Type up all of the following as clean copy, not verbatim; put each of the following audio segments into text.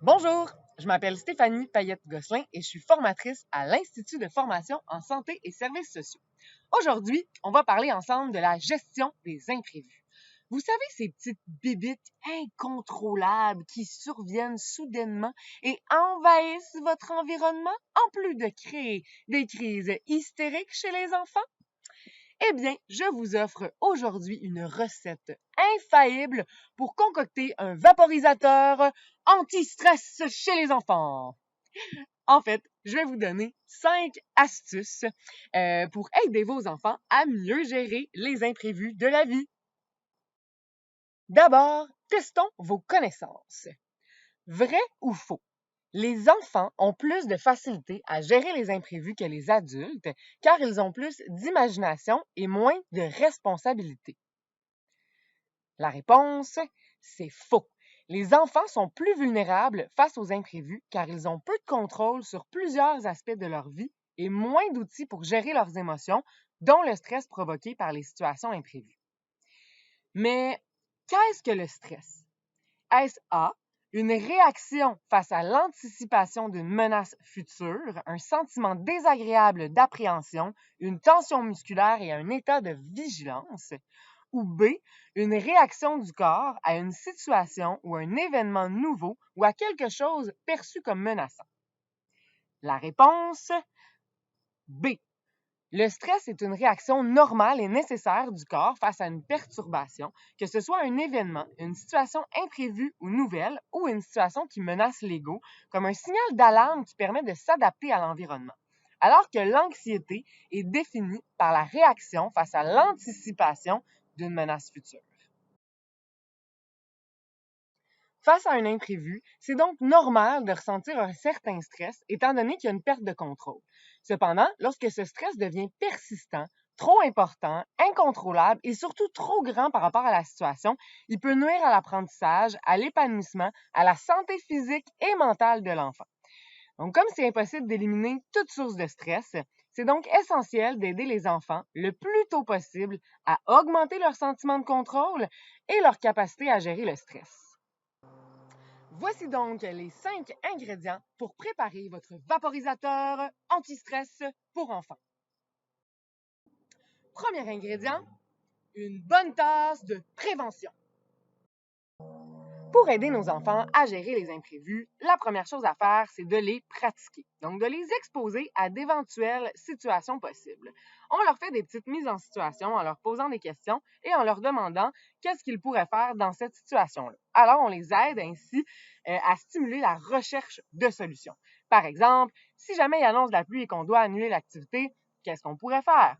Bonjour, je m'appelle Stéphanie Payette-Gosselin et je suis formatrice à l'Institut de formation en santé et services sociaux. Aujourd'hui, on va parler ensemble de la gestion des imprévus. Vous savez, ces petites bébites incontrôlables qui surviennent soudainement et envahissent votre environnement en plus de créer des crises hystériques chez les enfants? Eh bien, je vous offre aujourd'hui une recette infaillible pour concocter un vaporisateur anti-stress chez les enfants. En fait, je vais vous donner 5 astuces pour aider vos enfants à mieux gérer les imprévus de la vie. D'abord, testons vos connaissances. Vrai ou faux? Les enfants ont plus de facilité à gérer les imprévus que les adultes car ils ont plus d'imagination et moins de responsabilité. La réponse, c'est faux. Les enfants sont plus vulnérables face aux imprévus car ils ont peu de contrôle sur plusieurs aspects de leur vie et moins d'outils pour gérer leurs émotions, dont le stress provoqué par les situations imprévues. Mais qu'est-ce que le stress? Est-ce A, une réaction face à l'anticipation d'une menace future, un sentiment désagréable d'appréhension, une tension musculaire et un état de vigilance? Ou B, une réaction du corps à une situation ou un événement nouveau ou à quelque chose perçu comme menaçant? La réponse, B. Le stress est une réaction normale et nécessaire du corps face à une perturbation, que ce soit un événement, une situation imprévue ou nouvelle, ou une situation qui menace l'ego, comme un signal d'alarme qui permet de s'adapter à l'environnement. Alors que l'anxiété est définie par la réaction face à l'anticipation d'une menace future. Face à un imprévu, c'est donc normal de ressentir un certain stress, étant donné qu'il y a une perte de contrôle. Cependant, lorsque ce stress devient persistant, trop important, incontrôlable et surtout trop grand par rapport à la situation, il peut nuire à l'apprentissage, à l'épanouissement, à la santé physique et mentale de l'enfant. Donc, comme c'est impossible d'éliminer toute source de stress, c'est donc essentiel d'aider les enfants le plus tôt possible à augmenter leur sentiment de contrôle et leur capacité à gérer le stress. Voici donc les 5 ingrédients pour préparer votre vaporisateur anti-stress pour enfants. Premier ingrédient, une bonne tasse de prévention. Pour aider nos enfants à gérer les imprévus, la première chose à faire, c'est de les pratiquer. Donc, de les exposer à d'éventuelles situations possibles. On leur fait des petites mises en situation en leur posant des questions et en leur demandant qu'est-ce qu'ils pourraient faire dans cette situation-là. Alors, on les aide ainsi à stimuler la recherche de solutions. Par exemple, si jamais il annonce la pluie et qu'on doit annuler l'activité, qu'est-ce qu'on pourrait faire?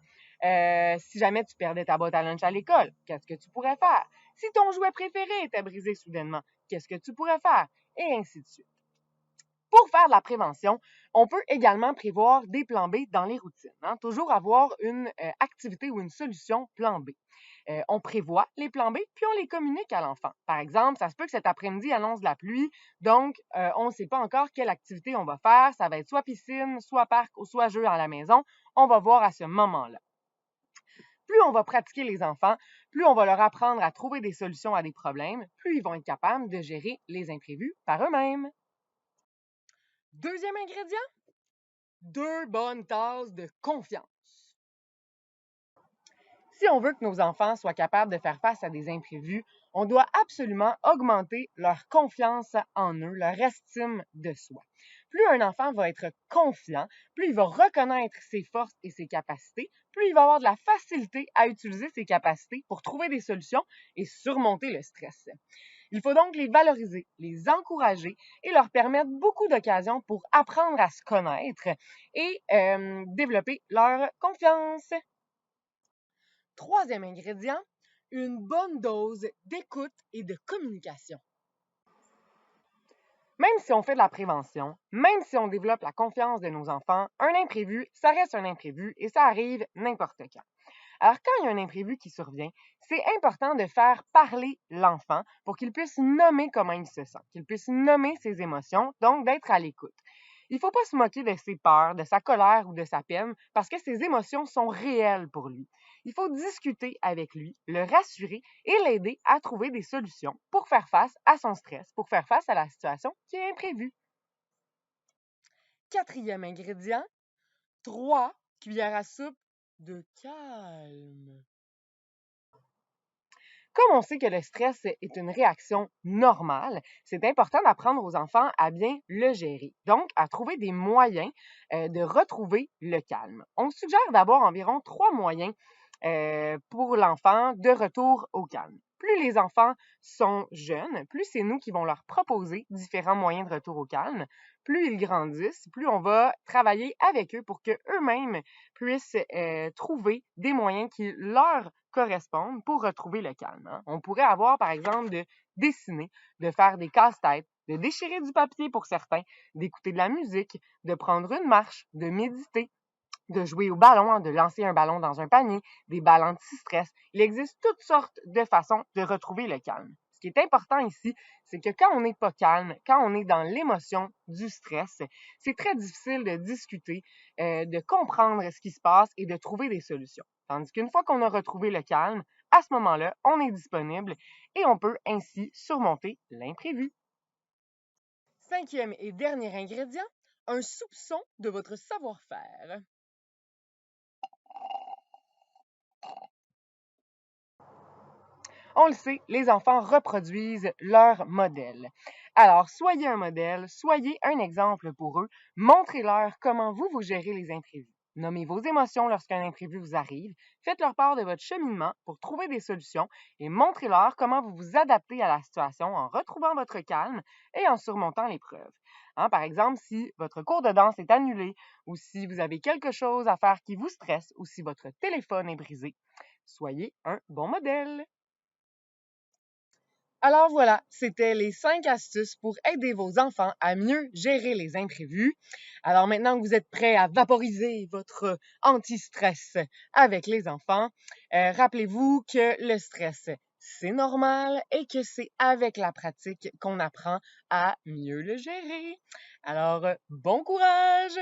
Si jamais tu perdais ta boîte à lunch à l'école, qu'est-ce que tu pourrais faire? Si ton jouet préféré était brisé soudainement, qu'est-ce que tu pourrais faire? Et ainsi de suite. Pour faire de la prévention, on peut également prévoir des plans B dans les routines. Toujours avoir une activité ou une solution plan B. On prévoit les plans B, puis on les communique à l'enfant. Par exemple, ça se peut que cet après-midi annonce de la pluie, donc on ne sait pas encore quelle activité on va faire. Ça va être soit piscine, soit parc ou soit jeu à la maison. On va voir à ce moment-là. Plus on va pratiquer les enfants, plus on va leur apprendre à trouver des solutions à des problèmes, plus ils vont être capables de gérer les imprévus par eux-mêmes. Deuxième ingrédient, 2 bonnes tasses de confiance. Si on veut que nos enfants soient capables de faire face à des imprévus, on doit absolument augmenter leur confiance en eux, leur estime de soi. Plus un enfant va être confiant, plus il va reconnaître ses forces et ses capacités, plus il va avoir de la facilité à utiliser ses capacités pour trouver des solutions et surmonter le stress. Il faut donc les valoriser, les encourager et leur permettre beaucoup d'occasions pour apprendre à se connaître et développer leur confiance. Troisième ingrédient, une bonne dose d'écoute et de communication. Même si on fait de la prévention, même si on développe la confiance de nos enfants, un imprévu, ça reste un imprévu et ça arrive n'importe quand. Alors, quand il y a un imprévu qui survient, c'est important de faire parler l'enfant pour qu'il puisse nommer comment il se sent, qu'il puisse nommer ses émotions, donc d'être à l'écoute. Il ne faut pas se moquer de ses peurs, de sa colère ou de sa peine parce que ses émotions sont réelles pour lui. Il faut discuter avec lui, le rassurer et l'aider à trouver des solutions pour faire face à son stress, pour faire face à la situation qui est imprévue. Quatrième ingrédient, 3 cuillères à soupe de calme. Comme on sait que le stress est une réaction normale, c'est important d'apprendre aux enfants à bien le gérer, donc à trouver des moyens de retrouver le calme. On suggère d'abord environ 3 moyens pour l'enfant de retour au calme. Plus les enfants sont jeunes, plus c'est nous qui vont leur proposer différents moyens de retour au calme. Plus ils grandissent, plus on va travailler avec eux pour qu'eux-mêmes puissent trouver des moyens qui leur correspondent pour retrouver le calme. Hein. On pourrait avoir, par exemple, de dessiner, de faire des casse-têtes, de déchirer du papier pour certains, d'écouter de la musique, de prendre une marche, de méditer, de jouer au ballon, hein, de lancer un ballon dans un panier, des balles anti-stress. Il existe toutes sortes de façons de retrouver le calme. Ce qui est important ici, c'est que quand on n'est pas calme, quand on est dans l'émotion du stress, c'est très difficile de discuter, de comprendre ce qui se passe et de trouver des solutions. Tandis qu'une fois qu'on a retrouvé le calme, à ce moment-là, on est disponible et on peut ainsi surmonter l'imprévu. Cinquième et dernier ingrédient, un soupçon de votre savoir-faire. On le sait, les enfants reproduisent leur modèle. Alors, soyez un modèle, soyez un exemple pour eux, montrez-leur comment vous gérez les imprévus. Nommez vos émotions lorsqu'un imprévu vous arrive, faites-leur part de votre cheminement pour trouver des solutions et montrez-leur comment vous vous adaptez à la situation en retrouvant votre calme et en surmontant l'épreuve. Hein, par exemple, si votre cours de danse est annulé ou si vous avez quelque chose à faire qui vous stresse ou si votre téléphone est brisé, soyez un bon modèle. Alors voilà, c'était les 5 astuces pour aider vos enfants à mieux gérer les imprévus. Alors maintenant que vous êtes prêts à vaporiser votre anti-stress avec les enfants, rappelez-vous que le stress, c'est normal et que c'est avec la pratique qu'on apprend à mieux le gérer. Alors, bon courage!